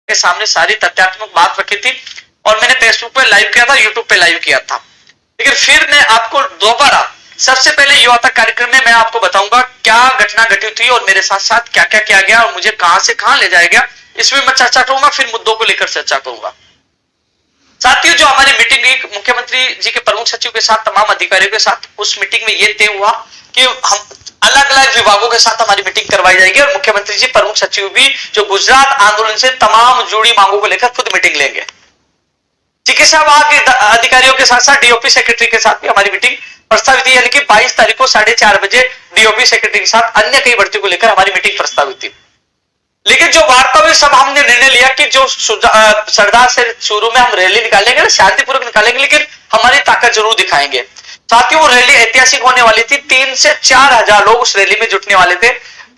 के सामने सारी तथ्यात्मक बात रखी थी और मैंने फेसबुक पे लाइव किया था, यूट्यूब पे लाइव किया था। लेकिन फिर मैं आपको दोबारा सबसे पहले युवा तक कार्यक्रम में मैं आपको बताऊंगा क्या घटना घटी थी और मेरे साथ साथ क्या क्या किया गया और मुझे कहां से कहां ले जाया गया, इसमें मैं चर्चा करूंगा, फिर मुद्दों को लेकर चर्चा करूंगा। साथियों, जो हमारी मीटिंग हुई मुख्यमंत्री जी के प्रमुख सचिव के साथ, तमाम अधिकारियों के साथ, उस मीटिंग में यह तय हुआ कि हम अलग अलग विभागों के साथ हमारी मीटिंग करवाई जाएगी और मुख्यमंत्री जी प्रमुख सचिव भी जो गुजरात आंदोलन से तमाम जुड़ी मांगों को लेकर खुद मीटिंग लेंगे। चिकित्सा विभाग के अधिकारियों के साथ साथ डीओपी सेक्रेटरी के साथ भी हमारी मीटिंग प्रस्तावित है, यानी कि 22 तारीख को 4:30 बजे डीओपी सेक्रेटरी के साथ अन्य कई भर्ती को लेकर हमारी मीटिंग प्रस्तावित थी। लेकिन जो वार्ता हुई सब हमने निर्णय लिया कि जो सरदार से शुरू में हम रैली निकालेंगे, शांतिपूर्वक निकालेंगे, लेकिन हमारी ताकत जरूर दिखाएंगे। साथियों, वो रैली ऐतिहासिक होने वाली थी। 3 से 4 हजार लोग उस रैली में जुटने वाले थे।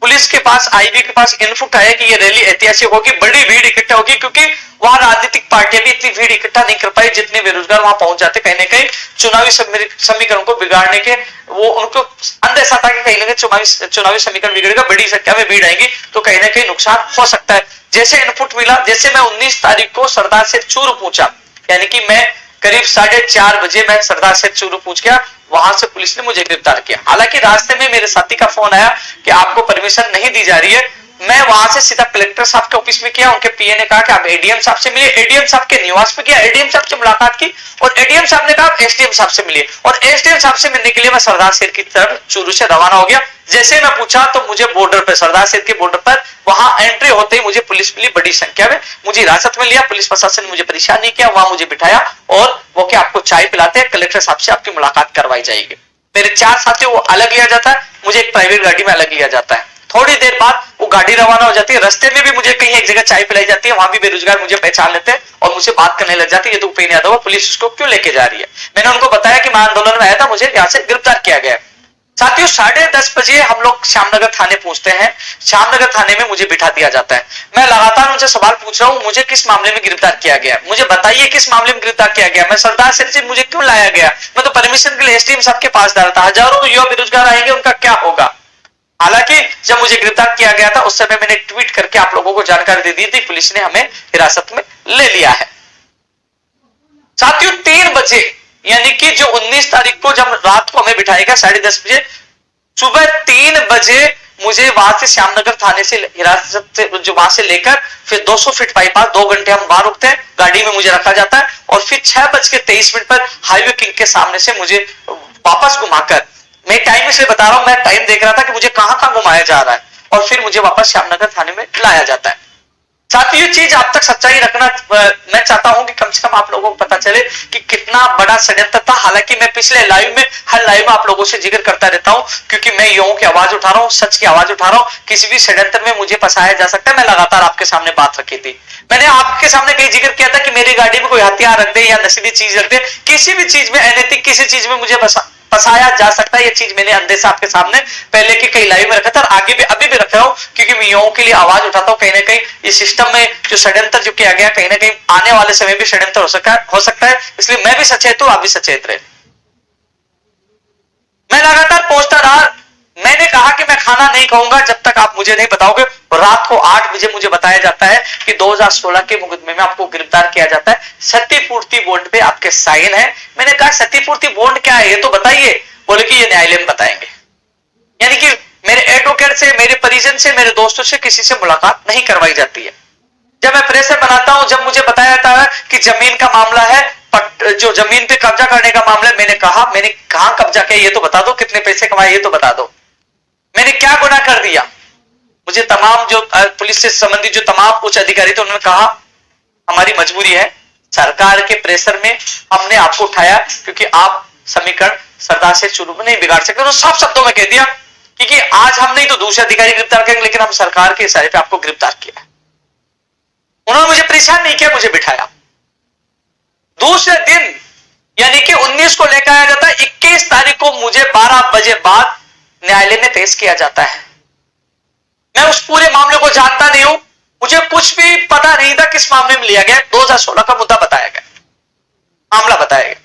पुलिस के पास, आईबी के पास इनपुट है कि ये रैली ऐतिहासिक होगी, बड़ी भीड़ इकट्ठा होगी, क्योंकि वहां राजनीतिक पार्टियां भी इतनी भीड़ इकट्ठा नहीं कर पाई जितने बेरोजगार वहां पहुंच जाते। कहीं ना कहीं चुनावी समीकरण को बिगाड़ने के वो उनको अंदेशा था कि कहीं ना कहीं चुनावी समीकरण बिगड़ेगा, बड़ी संख्या में भीड़ आएगी तो कहीं ना कहीं नुकसान हो सकता है। जैसे इनपुट मिला, जैसे मैं 19 तारीख को सरदार से चूरू पूछा, यानी कि मैं करीब 4:30 बजे मैं सरदार से चूरू पूछ गया, वहां से पुलिस ने मुझे गिरफ्तार किया। हालांकि रास्ते में मेरे साथी का फोन आया कि आपको परमिशन नहीं दी जा रही है। मैं वहां से सीधा कलेक्टर साहब के ऑफिस में किया, उनके पीए ने कहा कि आप एडीएम साहब से मिलिए, एडीएम साहब के निवास पे किया, एडीएम साहब से मुलाकात की और एडीएम साहब ने कहा एसडीएम साहब से मिलिए और एसडीएम साहब से मिलने के लिए मैं सरदार शेर की तरफ चूरू से रवाना हो गया। जैसे मैं पूछा तो मुझे बॉर्डर पर, सरदार शेर के बॉर्डर पर वहां एंट्री होते ही मुझे पुलिस मिली बड़ी संख्या में, मुझे हिरासत में लिया। पुलिस प्रशासन ने मुझे परेशान नहीं किया, वहां मुझे बिठाया और वो कि आपको चाय पिलाते हैं, कलेक्टर साहब से आपकी मुलाकात करवाई जाएगी। मेरे 4 साथियों को अलग लिया जाता है, मुझे एक प्राइवेट गाड़ी में अलग लिया जाता है। थोड़ी देर बाद वो गाड़ी रवाना हो जाती है। रास्ते में भी मुझे कहीं एक जगह चाय पिलाई जाती है, वहां भी बेरोजगार मुझे पहचान लेते हैं और मुझसे बात करने लग जाती है, ये तो उपेंद्र यादव, पुलिस उसको क्यों लेके जा रही है। मैंने उनको बताया कि मैं आंदोलन में आया था, मुझे यहाँ से गिरफ्तार किया गया। साथियों, 10:30 बजे हम लोग श्यामनगर थाने पहुंचते हैं। श्यामनगर थाने में मुझे बिठा दिया जाता है। मैं लगातार उनसे सवाल पूछ रहा हूं, मुझे किस मामले में गिरफ्तार किया गया, मुझे बताइए किस मामले में गिरफ्तार किया गया, मैं सरदार शेर से मुझे क्यों लाया गया, मैं तो परमिशन के लिए एसडीएम साहब के पास डाला था। हजारों युवा बेरोजगार आएंगे, उनका क्या होगा। हालांकि जब मुझे गिरफ्तार किया गया था उस समय मैंने ट्वीट करके आप लोगों को जानकारी दे दी थी, पुलिस ने हमें हिरासत में ले लिया है। साथियों, 3 बजे यानी कि जो 19 तारीख को जब रात को हमें बिठाएगा 10:30 बजे, सुबह 3 बजे मुझे वहां से श्यामनगर थाने से हिरासत से जो वहां से लेकर फिर 200 फीट बाईपास 2 घंटे हम बाहर रुकते हैं, गाड़ी में मुझे रखा जाता है और फिर 6:23 पर हाईवे किंग के सामने से मुझे वापस घुमाकर, मैं टाइम इसलिए बता रहा हूं, मैं टाइम देख रहा था कि मुझे कहां कहां घुमाया जा रहा है, और फिर मुझे वापस श्यामनगर थाने में लाया जाता है। साथियों, ये चीज आप तक सच्चाई रखना मैं चाहता हूं कि कम से कम आप लोगों को पता चले कि कितना बड़ा षड्यंत्र था। हालांकि मैं पिछले लाइव में हर लाइव में आप लोगों से जिक्र करता रहता हूं, क्योंकि मैं युवाओं की आवाज उठा रहा हूं, सच की आवाज उठा रहा हूं। किसी भी षड्यंत्र में मुझे फंसाया जा सकता है। मैं लगातार आपके सामने बात रखी थी, मैंने आपके सामने कई जिक्र किया था कि मेरी गाड़ी में कोई हथियार रख दे या नशीली चीज रख दे, किसी भी चीज में, अनैतिक किसी चीज में मुझे फंसाया जा सकता है। ये चीज मैंने अंदेशा आपके सामने पहले के कई लाइव में रखा था और आगे भी अभी भी रख रहा हूं, क्योंकि मैं युवाओं के लिए आवाज उठाता हूं। कहीं ना कहीं इस सिस्टम में जो षड्यंत्र जो किया गया, कहीं ना कहीं आने वाले समय भी षड्यंत्र हो सकता है, इसलिए मैं भी सचेत हूं, आप भी सचेत रहे। मैं लगातार पहुंचता रहा। मैंने कहा कि मैं खाना नहीं खाऊंगा जब तक आप मुझे नहीं बताओगे। रात को 8 बजे मुझे बताया जाता है कि 2016 के मुकदमे में आपको गिरफ्तार किया जाता है, क्षतिपूर्ति बॉन्ड पे आपके साइन है। मैंने कहा क्षतिपूर्ति बॉन्ड क्या है ये तो बताइए। बोले कि ये न्यायालय में बताएंगे। यानी कि मेरे एडवोकेट से, मेरे परिजन से, मेरे दोस्तों से किसी से मुलाकात नहीं करवाई जाती है। जब मैं प्रेशर बनाता हूं, जब मुझे बताया जाता है कि जमीन का मामला है, जो जमीन पे कब्जा करने का मामला है, मैंने कहां कब्जा किया ये तो बता दो, कितने पैसे कमाए ये तो बता दो, मैंने क्या गुनाह कर दिया। मुझे तमाम जो पुलिस से संबंधित जो तमाम उच्च अधिकारी थे उन्होंने कहा हमारी मजबूरी है, सरकार के प्रेशर में हमने आपको उठाया, क्योंकि आप समीकरण सरदार से शुरू में नहीं बिगाड़ सकते। तो साफ शब्दों में कह दिया क्योंकि आज हम नहीं तो दूसरे अधिकारी गिरफ्तार करेंगे, लेकिन हम सरकार के इशारे पे आपको गिरफ्तार किया। उन्होंने मुझे परेशान नहीं किया, मुझे बिठाया। दूसरे दिन यानी कि 19 को लेकर आया जाता है, 21 तारीख को मुझे 12 बजे बाद न्यायालय में पेश किया जाता है। मैं उस पूरे मामले को जानता नहीं हूं, मुझे कुछ भी पता नहीं था किस मामले में लिया गया। 2016 का मुद्दा बताया गया, मामला बताया गया।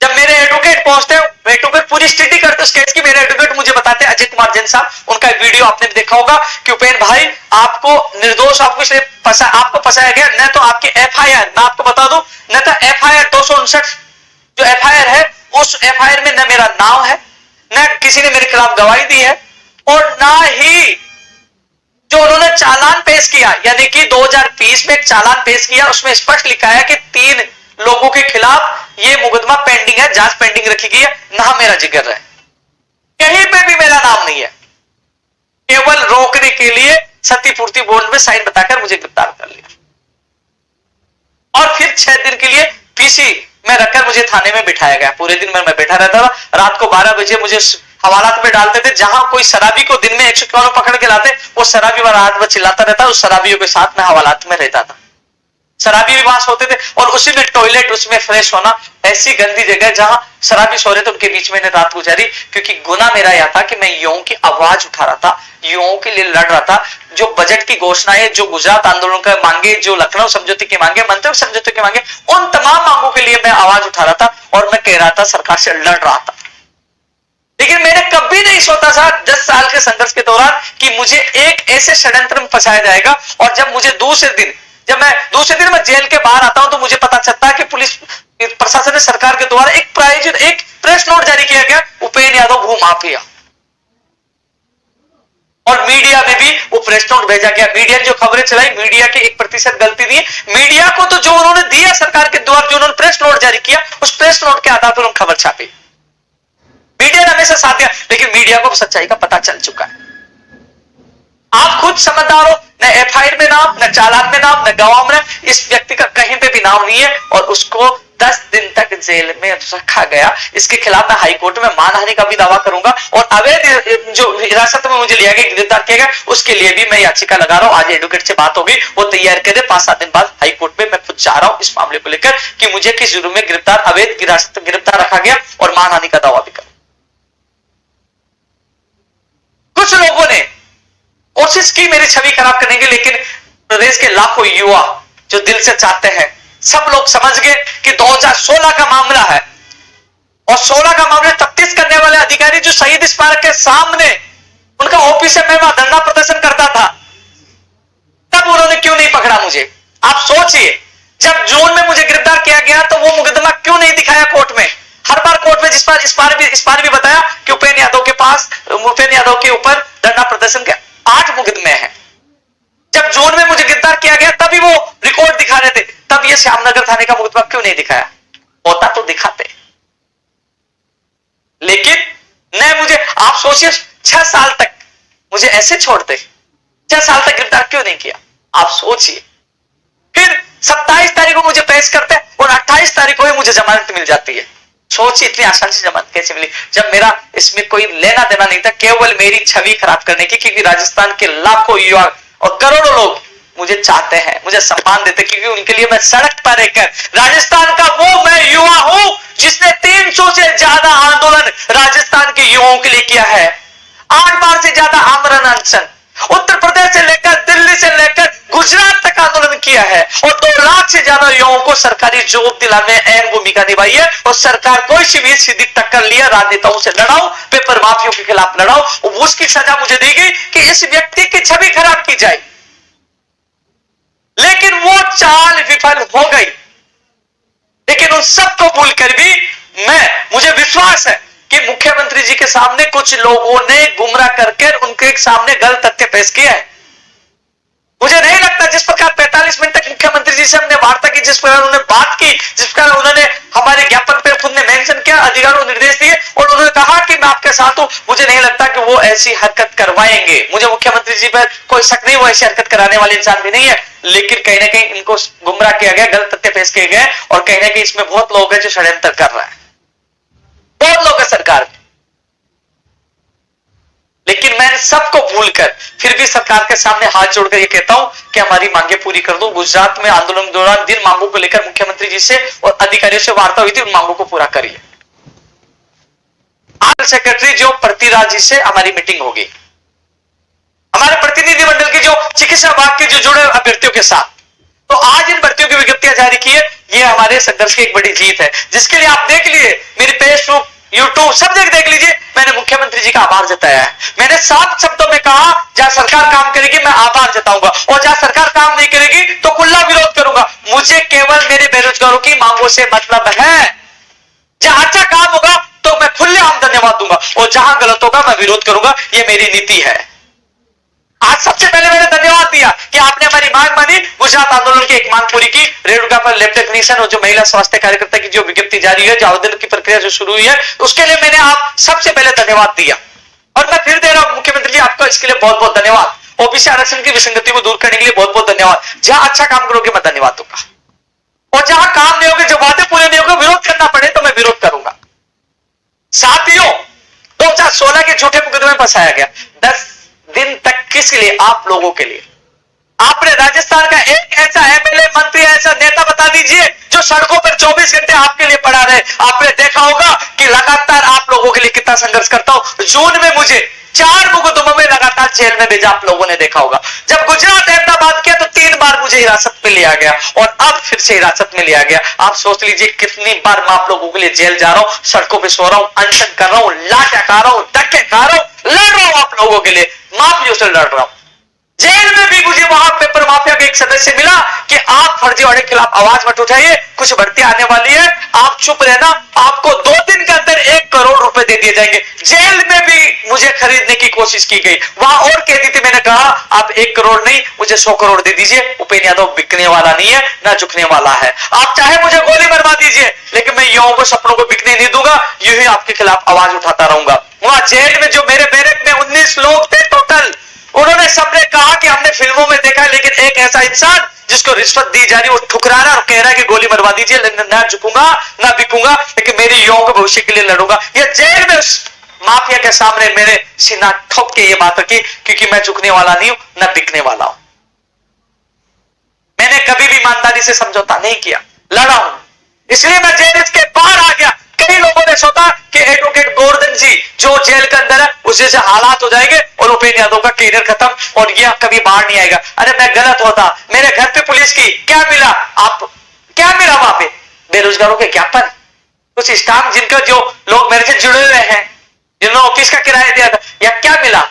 जब मेरे एडवोकेट पहुंचते हैं, एडवोकेट पूरी स्थिति करते उस केस की, मेरे एडवोकेट मुझे बताते अजय कुमार जैन साहब, उनका वीडियो आपने देखा होगा कि उपेंद्र भाई आपको निर्दोष आपको इसलिए आपको फंसाया गया, न तो आपकी एफआईआर, मैं आपको बता दूं, न तो एफआईआर 259 जो एफआईआर है उस एफआईआर में न मेरा नाम है, न किसी ने मेरे खिलाफ गवाही दी है, और ना ही जो उन्होंने चालान पेश किया, यानी कि 2020 में एक चालान पेश किया, उसमें स्पष्ट लिखा है कि 3 लोगों के खिलाफ ये मुकदमा पेंडिंग है, जांच पेंडिंग रखी गई है, ना मेरा जिक्र है, कहीं पे भी मेरा नाम नहीं है। केवल रोकने के लिए क्षतिपूर्ति बोर्ड में साइन बताकर मुझे गिरफ्तार कर लिया और फिर 6 दिन के लिए पीसी में रखकर मुझे थाने में बिठाया गया। पूरे दिन में मैं बैठा रहता था, रात को 12 बजे मुझे हवालात में डालते थे, जहां कोई शराबी को दिन में 151 पकड़ के लाते, वो शराबी वाला रात भर चिल्लाता रहता, उस शराबियों के साथ में हवालात में रहता था। शराबी भी वहां सोते थे और उसी में टॉयलेट, उसमें फ्रेश होना, ऐसी गंदी जगह जहां शराबी सो रहे थे उनके बीच में रात गुजारी, क्योंकि गुना मेरा यह था कि मैं युवाओं की आवाज उठा रहा था, युवाओं के लिए लड़ रहा था। जो बजट की घोषणाएं, जो गुजरात आंदोलन का मांगे, जो लखनऊ समझौते की मांगे, मंत्री समझौते की मांगे, उन तमाम मांगों के लिए मैं आवाज उठा रहा था और मैं कह रहा था, सरकार से लड़ रहा था। लेकिन मैंने कभी नहीं सोचा था 10 साल के संघर्ष के दौरान कि मुझे एक ऐसे षड्यंत्र में फंसाया जाएगा। और जब मुझे दूसरे दिन मैं जेल के बाहर आता हूं तो मुझे पता चलता है कि पुलिस प्रशासन ने, सरकार के द्वारा एक प्रायोजित एक प्रेस नोट जारी किया गया, उपेंद्र यादव भू माफिया, और मीडिया में भी वो प्रेस नोट भेजा गया। मीडिया ने जो खबरें चलाई, मीडिया की 1% गलती नहीं है। मीडिया को तो जो उन्होंने दिया सरकार के द्वारा, जो उन्होंने प्रेस नोट जारी किया, उस प्रेस नोट के आधार पर उन्होंने खबर छापी। मीडिया ने हमेशा साथ दिया, लेकिन मीडिया को सच्चाई का पता चल चुका है। आप खुद समझदार हो, न एफआईआर में नाम, न चालान में नाम, न गवाह में, इस व्यक्ति का कहीं पे भी नाम नहीं है और उसको 10 दिन तक जेल में रखा गया। इसके खिलाफ मैं हाईकोर्ट में मानहानि का भी दावा करूंगा और अवैध जो हिरासत में मुझे लिया गया, गिरफ्तार किया गया, उसके लिए भी मैं याचिका लगा रहा हूं। आज एडवोकेट से बात होगी, वो तैयार करे। 5-7 दिन बाद हाईकोर्ट में मैं खुद चाह रहा हूं इस मामले को लेकर कि मुझे किस जुर्म में गिरफ्तार, अवैध हिरासत में गिरफ्तार रखा गया और मानहानि का दावा भी कर। कुछ लोगों ने कोशिश की मेरी छवि खराब करने की, लेकिन प्रदेश के लाखों युवा जो दिल से चाहते हैं, सब लोग समझ गए कि 2016 का मामला है और 16 का मामला तफ्तीश करने वाले अधिकारी जो शहीद स्मारक के सामने उनका ऑफिस से मैं वहां धरना प्रदर्शन करता था, तब उन्होंने क्यों नहीं पकड़ा मुझे? आप सोचिए, जब जून में मुझे गिरफ्तार किया गया तो वो मुकदमा क्यों नहीं दिखाया कोर्ट में? हर बार कोर्ट में, जिस पर इस बार भी बताया कि उपेंद्र यादव के ऊपर धरना प्रदर्शन के 8 मुकदमे हैं। जब जून में मुझे गिरफ्तार किया गया तभी वो रिकॉर्ड दिखा रहे थे, तब ये श्यामनगर थाने का मुकदमा क्यों नहीं दिखाया? होता तो दिखाते, लेकिन न मुझे, आप सोचिए 6 साल तक मुझे ऐसे छोड़ते, 6 साल तक गिरफ्तार क्यों नहीं किया? आप सोचिए। फिर 27 तारीख को मुझे पेश करते और 28 तारीख को मुझे जमानत मिल जाती है। सोचिए इतनी आसानी से जमानत कैसे मिली, जब मेरा इसमें कोई लेना देना नहीं था, केवल मेरी छवि खराब करने की। क्योंकि राजस्थान के लाखों युवा और करोड़ों लोग मुझे चाहते हैं, मुझे सम्मान देते, क्योंकि उनके लिए मैं सड़क पर रहकर, राजस्थान का वो मैं युवा हूं जिसने 300 से ज्यादा आंदोलन राजस्थान के युवाओं के लिए किया है, 8 बार से ज्यादा आमरण अनशन, उत्तर प्रदेश से लेकर दिल्ली से लेकर गुजरात तक आंदोलन किया है और 2 लाख से ज्यादा युवाओं को सरकारी जॉब दिलाने में अहम भूमिका निभाई है। और सरकार कोई सीधी टक्कर लिया, राजनेताओं से लड़ाओ, पेपर माफियों के खिलाफ लड़ाओ, और उसकी सजा मुझे दी गई कि इस व्यक्ति की छवि खराब की जाए। लेकिन वो चाल विफल हो गई। लेकिन उन सबको भूलकर भी मुझे विश्वास है कि मुख्यमंत्री जी के सामने कुछ लोगों ने गुमराह करके उनके सामने गलत तथ्य पेश किया है। मुझे नहीं लगता, जिस प्रकार 45 मिनट तक मुख्यमंत्री जी से हमने वार्ता की, जिस प्रकार उन्होंने बात की, जिस प्रकार उन्होंने हमारे ज्ञापन पे खुद ने मेंशन किया, अधिकारियों को निर्देश दिए और उन्होंने कहा कि मैं आपके साथ हूं, मुझे नहीं लगता कि वो ऐसी हरकत करवाएंगे। मुझे मुख्यमंत्री जी पर कोई शक नहीं, वो ऐसी हरकत कराने वाले इंसान भी नहीं है। लेकिन कहीं ना कहीं इनको गुमराह किया गया, गलत तथ्य पेश किए गए और कहीं ना कहीं इसमें बहुत लोग हैं जो षड्यंत्र कर रहा है, बहुत लोग है सरकार में। लेकिन मैं सबको भूलकर फिर भी सरकार के सामने हाथ जोड़कर ये कहता हूं कि हमारी मांगे पूरी कर दो। गुजरात में आंदोलन के दौरान जिन मांगों को लेकर मुख्यमंत्री जी से और अधिकारियों से वार्ता हुई थी, उन मांगों को पूरा करिए। आज सेक्रेटरी जो पृथ्वीराज जी से हमारी मीटिंग होगी, हमारे प्रतिनिधि मंडल की जो चिकित्सा विभाग के जो जुड़े अभ्यर्थियों के साथ, तो आज इन भर्तियों की विज्ञप्तियां जारी की है। ये हमारे संघर्ष की एक बड़ी जीत है, जिसके लिए आप देख लिए मेरी फेसबुक, यूट्यूब सब जगह देख लीजिए, मैंने मुख्यमंत्री जी का आभार जताया है। मैंने 7 शब्दों में कहा, जहां सरकार काम करेगी मैं आभार जताऊंगा, और जहां सरकार काम नहीं करेगी तो खुला विरोध करूंगा। मुझे केवल मेरे बेरोजगारों की मांगों से मतलब है। जहां अच्छा काम होगा तो मैं खुलेआम धन्यवाद दूंगा, और जहां गलत होगा मैं विरोध करूंगा। यह मेरी नीति है। आज सबसे पहले मैंने धन्यवाद दिया कि आपने हमारी मांग मानी, गुजरात आंदोलन की एक मांग पूरी की, रेणुका पर लैब टेक्नीशियन और जो महिला स्वास्थ्य कार्यकर्ता की जो विज्ञप्ति जारी है, जो आवेदन की प्रक्रिया जो शुरू हुई है, उसके लिए मैंने आप सबसे पहले धन्यवाद दिया, और मैं फिर दे रहा हूं मुख्यमंत्री जी, आपका इसके लिए बहुत बहुत धन्यवाद। ओबीसी आरक्षण की विसंगति को दूर करने के लिए बहुत बहुत धन्यवाद। जहां अच्छा काम करोगे मैं धन्यवाद दूंगा, और जहां काम नहीं होगे, जो वादे पूरे नहीं होंगे, विरोध करना पड़े तो मैं विरोध करूंगा। साथियों, 2016 के झूठे मुकदमे में फंसाया गया 10 दिन तक, किसके लिए? आप लोगों के लिए। आपने राजस्थान का एक ऐसा एमएलए, मंत्री, ऐसा नेता बता दीजिए जो सड़कों पर 24 घंटे आपके लिए पड़ा रहे। आपने देखा होगा कि लगातार आप लोगों के लिए कितना संघर्ष करता हूं। जून में मुझे 4 मुकदमों में लगातार जेल में भेजा, आप लोगों ने देखा होगा। जब गुजरात अहमदाबाद किया तो 3 बार मुझे हिरासत में लिया गया, और अब फिर से हिरासत में लिया गया। आप सोच लीजिए कितनी बार मैं आप लोगों के लिए जेल जा रहा हूं, सड़कों पर सो रहा हूं, अनशन कर रहा हूं, लाठियां खा रहा हूं, धक्के खा रहा हूं, लड़ रहा हूं आप लोगों के लिए, माफियों से लड़ रहा हूं। जेल में भी मुझे वहां पेपर माफिया का एक सदस्य मिला कि आप फर्जीवाड़े के खिलाफ आवाज मत उठाइए, कुछ भर्ती आने वाली है, आप चुप रहना, आपको 2 दिन के अंदर 1 करोड़ रुपए दे दिए जाएंगे। जेल में भी मुझे खरीदने की कोशिश की गई, वहां और कह दी थी, मैंने कहा आप 1 करोड़ नहीं, मुझे 100 करोड़ दे दीजिए। उपेंद्र यादव बिकने वाला नहीं है, ना झुकने वाला है। आप चाहे मुझे गोली मरवा दीजिए, लेकिन मैं युवाओं को, सपनों को बिकने नहीं दूंगा, यूं ही आपके खिलाफ आवाज उठाता रहूंगा। वहां जेल में जो मेरे बैरक में 19 लोग थे टोटल, उन्होंने सबने कहा कि हमने फिल्मों में देखा है, लेकिन एक ऐसा इंसान जिसको रिश्वत दी जा रही है, वो ठुकरा रहा है और कह रहा है कि गोली मरवा दीजिए, ना झुकूंगा, ना बिकूंगा, लेकिन मेरे युवाओं के भविष्य के लिए लड़ूंगा। ये जेल में उस माफिया के सामने मेरे सीना ठोक के ये बात रखी, क्योंकि मैं झुकने वाला नहीं हूं, ना बिकने वाला हूं। मैंने कभी भी ईमानदारी से समझौता नहीं किया, लड़ा हूं, इसलिए मैं जेल के बाहर आ गया। कई लोगों ने सोचा कि एडवोकेट गोवर्धन जी जो जेल के अंदर है उसे से हालात हो जाएंगे और उपेंद्र यादव का कैरियर खत्म और यह कभी बाहर नहीं आएगा। अरे मैं गलत होता, मेरे घर पे पुलिस की क्या मिला? आप क्या मिला वहां पे? बेरोजगारों के ज्ञापन, कुछ स्टाफ जिनका, जो लोग मेरे से जुड़े हुए हैं, जिन्होंने ऑफिस का किराया दिया था, या क्या मिला?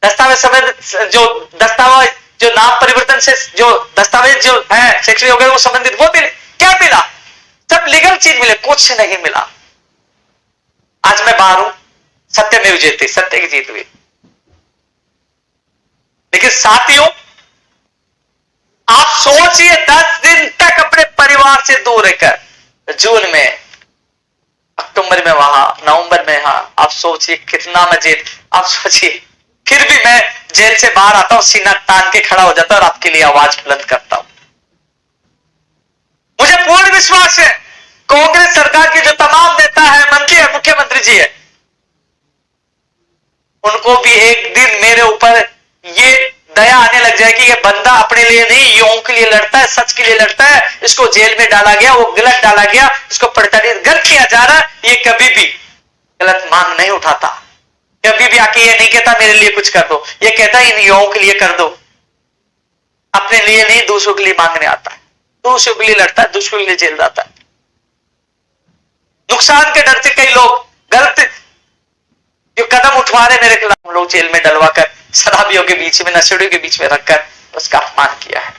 दस्तावेज संबंधित जो दस्तावेज, जो नाम परिवर्तन से जो दस्तावेज जो है शैक्षणिक वगैरह वो संबंधित, वो मिले, क्या मिला? सब लीगल चीज मिले, कुछ नहीं मिला। आज मैं बाहर हूं, सत्य में विजयते, सत्य की जीत हुई। लेकिन साथियों, आप सोचिए 10 दिन तक अपने परिवार से दूर रहकर, जून में, अक्टूबर में वहां, नवंबर में यहां, आप सोचिए कितना मैं जेल, आप सोचिए, फिर भी मैं जेल से बाहर आता हूं, सीना तान के खड़ा हो जाता हूं और आपके लिए आवाज बुलंद करता हूं। मुझे पूर्ण विश्वास है कांग्रेस सरकार के जो तमाम नेता है, मंत्री है, मुख्यमंत्री जी है, उनको भी एक दिन मेरे ऊपर ये दया आने लग जाएगी, ये बंदा अपने लिए नहीं, युवाओं के लिए लड़ता है, सच के लिए लड़ता है, इसको जेल में डाला गया, वो गलत डाला गया, इसको प्रताड़ित गलत किया जा रहा है, ये कभी भी गलत मांग नहीं उठाता, कभी भी आके ये नहीं कहता मेरे लिए कुछ कर दो, ये कहता इन युवाओं के लिए कर दो, अपने लिए नहीं दूसरों के लिए मांगने आता है, दूसरों के लिए लड़ता है, दूसरों के लिए जेल जाता है। नुकसान के डर से कई लोग गलत जो कदम उठवा रहे मेरे खिलाफ, लोग जेल में डलवाकर, शराबियों के बीच में, नशेड़ियों के बीच में रखकर उसका अपमान किया है।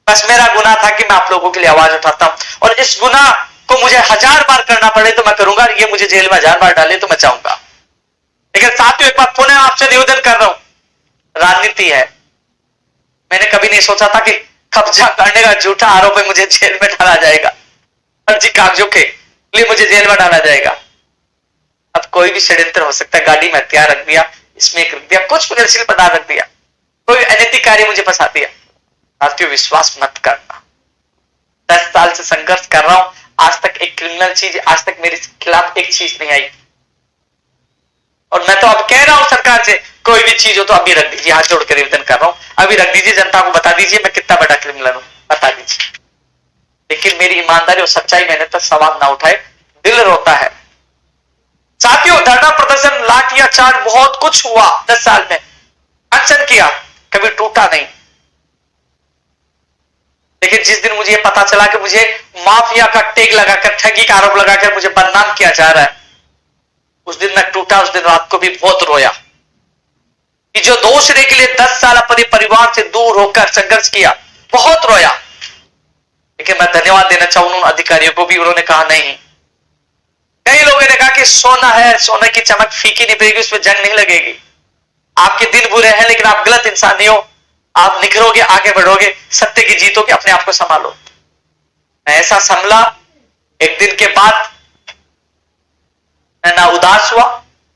बस मेरा गुनाह था कि मैं आप लोगों के लिए आवाज उठाता हूं, और इस गुनाह को मुझे 1000 बार करना पड़े तो मैं करूंगा, ये मुझे जेल में 1000 बार डाले तो मैं चाहूंगा। लेकिन साथियों, एक बार पुनः आपसे निवेदन कर रहा हूं, राजनीति है, मैंने कभी नहीं सोचा था कि कब्जा करने का झूठा आरोप है मुझे जेल में डाला जाएगा, फर्जी कागजों के लिए मुझे जेल में डाला जाएगा। अब कोई भी षड्यंत्र हो सकता है, गाड़ी में हथियार रख दिया, इसमें रख दिया, कुछ नशीले पदार्थ रख दिया, कोई अनैतिक कार्य मुझे फंसा दिया। साथियों, विश्वास मत करना, 10 साल से संघर्ष कर रहा हूं, आज तक एक क्रिमिनल चीज, आज तक मेरे खिलाफ एक चीज नहीं आई, और मैं तो अब कह रहा हूं सरकार से, कोई भी चीज हो तो अभी रख दीजिए, हाथ जोड़ कर निवेदन कर रहा हूं, अभी रख दीजिए, जनता को बता दीजिए मैं कितना बड़ा क्रिमिनल हूं, बता दीजिए। लेकिन मेरी ईमानदारी और सच्चाई मैंने तक सवाल ना उठाए, दिल रोता है। साथियों, धरना प्रदर्शन, लाठियां चार्ज, बहुत कुछ हुआ 10 साल में, अनशन किया, कभी टूटा नहीं। लेकिन लेकिन जिस दिन मुझे पता चला कि मुझे माफिया का टैग लगाकर, ठगी का आरोप लगाकर मुझे बदनाम किया जा रहा है, उस दिन मैं टूटा। उस दिन रात को भी बहुत रोया कि जो दूसरे के लिए 10 साल अपने परिवार से दूर होकर संघर्ष किया, बहुत रोया। लेकिन मैं धन्यवाद देना चाहूंगा उन अधिकारियों को भी, उन्होंने कहा नहीं। कई लोगों ने कहा कि सोना है, सोने की चमक फीकी नहीं पड़ेगी, उसमें जंग नहीं लगेगी। आपके दिन बुरे हैं लेकिन आप गलत इंसान नहीं हो, आप निखरोगे, आगे बढ़ोगे, सत्य की जीतोगे, अपने आप को संभालो। मैं ऐसा संभला। एक दिन के बाद मैं ना उदास हुआ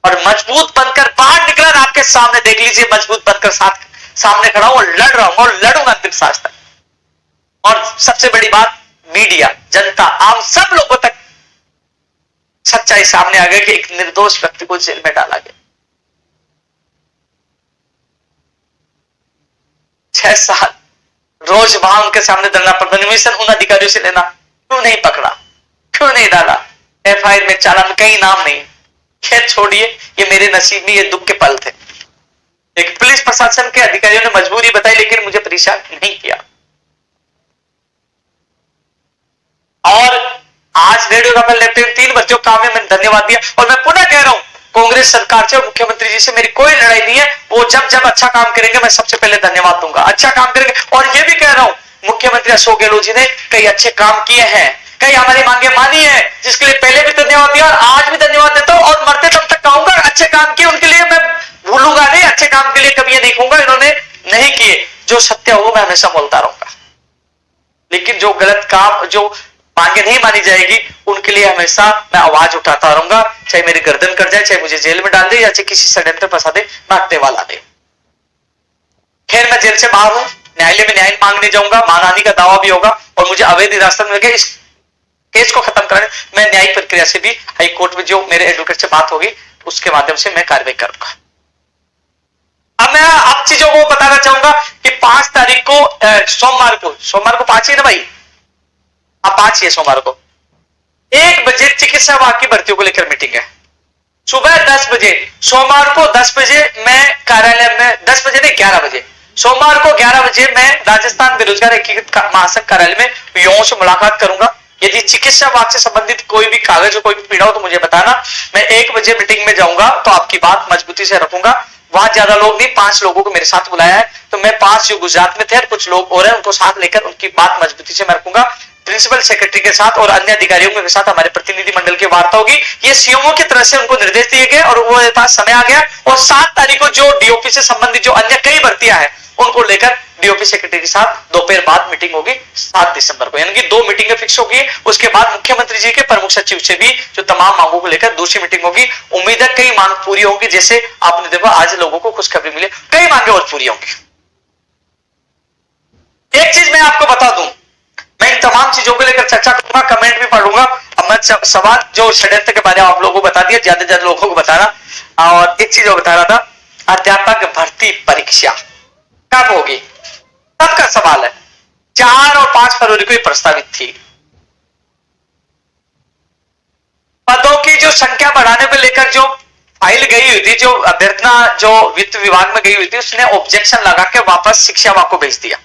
और मजबूत बनकर बाहर निकला। आपके सामने देख लीजिए, मजबूत बनकर सामने खड़ा हूं और लड़ रहा हूं और लड़ूंगा अंतिम सांस तक। और सबसे बड़ी बात, मीडिया, जनता, आम सब लोगों तक सच्चाई सामने आ गई कि एक निर्दोष व्यक्ति को जेल में डाला गया। 6 साल रोज वहां उनके सामने धरना पर परमिशन उन अधिकारियों से लेना, क्यों नहीं पकड़ा, क्यों नहीं डाला FIR में, चालान, कहीं नाम नहीं। खैर छोड़िए, ये मेरे नसीब में ये दुख के पल थे। एक पुलिस प्रशासन के अधिकारियों ने मजबूरी बताई लेकिन मुझे परेशान नहीं किया। और आज रेडियो का लेफ्टिनेंट 3 बच्चों काम में मैंने धन्यवाद दिया। और मैं पुनः कह रहा हूं, कांग्रेस सरकार से और मुख्यमंत्री जी से मेरी कोई लड़ाई नहीं है। वो जब जब अच्छा काम करेंगे मैं सबसे पहले धन्यवाद दूंगा, अच्छा काम करेंगे। और ये भी कह रहा हूं, मुख्यमंत्री अशोक गहलोत जी ने कई अच्छे काम किए हैं, कई हमारी मांगे मानी है, जिसके लिए पहले भी धन्यवाद दिया और आज भी धन्यवाद देता हूं। और मरते दम तक कहूंगा, अच्छे काम किए उनके लिए मैं भूलूंगा नहीं, अच्छे काम के लिए कभी ये नहीं कहूंगा इन्होंने नहीं किए। जो सत्य हो मैं हमेशा बोलता रहूंगा, लेकिन जो गलत काम, जो मांगे नहीं मानी जाएगी, उनके लिए हमेशा मैं आवाज उठाता रहूंगा, चाहे मेरी गर्दन कट जाए, चाहे मुझे जेल में डाल दे या चाहे किसी षड्यंत्र फंसा दे, मैं हटने वाला नहीं। खैर मैं जेल से बाहर हूं, न्यायालय में न्याय मांगने जाऊंगा, मानहानि का दावा भी होगा और मुझे अवैध हिरासत में इस केस को खत्म कराने मैं न्यायिक प्रक्रिया से भी हाई कोर्ट में जो मेरे एडवोकेट से बात होगी उसके माध्यम से मैं कार्रवाई करूंगा। अब मैं आप चीजों को बताना चाहूंगा कि 5 तारीख को सोमवार को 5 ही ना भाई, आप 5 ही है सोमवार को 1 बजे चिकित्सा विभाग की भर्तियों को लेकर मीटिंग है। सुबह 10 बजे सोमवार को 10 बजे मैं कार्यालय में, 10 बजे नहीं 11 बजे, सोमवार को 11 बजे मैं राजस्थान बेरोजगार एकीकृत महासंघ कार्यालय में युवाओं से मुलाकात करूंगा। यदि चिकित्सा विभाग से संबंधित कोई भी कागज, कोई भी पीड़ा हो तो मुझे बताना। मैं 1 बजे मीटिंग में जाऊंगा तो आपकी बात मजबूती से रखूंगा। वहां ज्यादा लोग नहीं, 5 लोगों को मेरे साथ बुलाया है, तो मैं 5 जो गुजरात में थे और कुछ लोग और हैं उनको साथ लेकर उनकी बात मजबूती से मैं रखूंगा। प्रिंसिपल सेक्रेटरी के साथ और अन्य अधिकारियों के साथ हमारे प्रतिनिधि मंडल की वार्ता होगी। ये सीएमओ की तरफ से उनको निर्देश दिए गए और वो पास समय आ गया। और 7 तारीख को जो डीओपी से संबंधित जो अन्य कई भर्तियां हैं उनको लेकर डीओपी सेक्रेटरी के साथ दोपहर बाद मीटिंग होगी 7 दिसंबर को, यानी कि 2 मीटिंगें फिक्स होगी। उसके बाद मुख्यमंत्री जी के प्रमुख सचिव से भी जो तमाम मांगों को लेकर दूसरी मीटिंग होगी। उम्मीद है कई मांग पूरी होंगी, जैसे आपने देखा आज लोगों को खुशखबरी मिली, कई मांगे और पूरी होंगी। एक चीज मैं आपको बता दूं, मैं इन तमाम चीजों को लेकर चर्चा करूंगा, कमेंट भी पढ़ूंगा। अब मैं सवाल जो षड्यंत्र के बारे में आप लोगों को बता दिया, ज्यादा से ज्यादा लोगों को बताना। और एक चीज और बता रहा था, अध्यापक भर्ती परीक्षा कब होगी, तब का सवाल है। 4 और 5 फरवरी को प्रस्तावित थी। पदों की जो संख्या बढ़ाने को लेकर जो फाइल गई हुई थी, जो अभ्यर्थना जो वित्त विभाग में गई हुई थी, उसने ऑब्जेक्शन लगा के वापस शिक्षा विभाग को भेज दिया।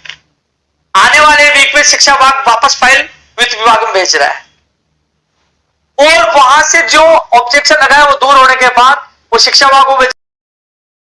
आने वाले वीक में शिक्षा विभाग वापस फाइल वित्त विभाग में भेज रहा है। और वहां से जो ऑब्जेक्शन लगाया वो दूर होने के बाद वो शिक्षा विभाग को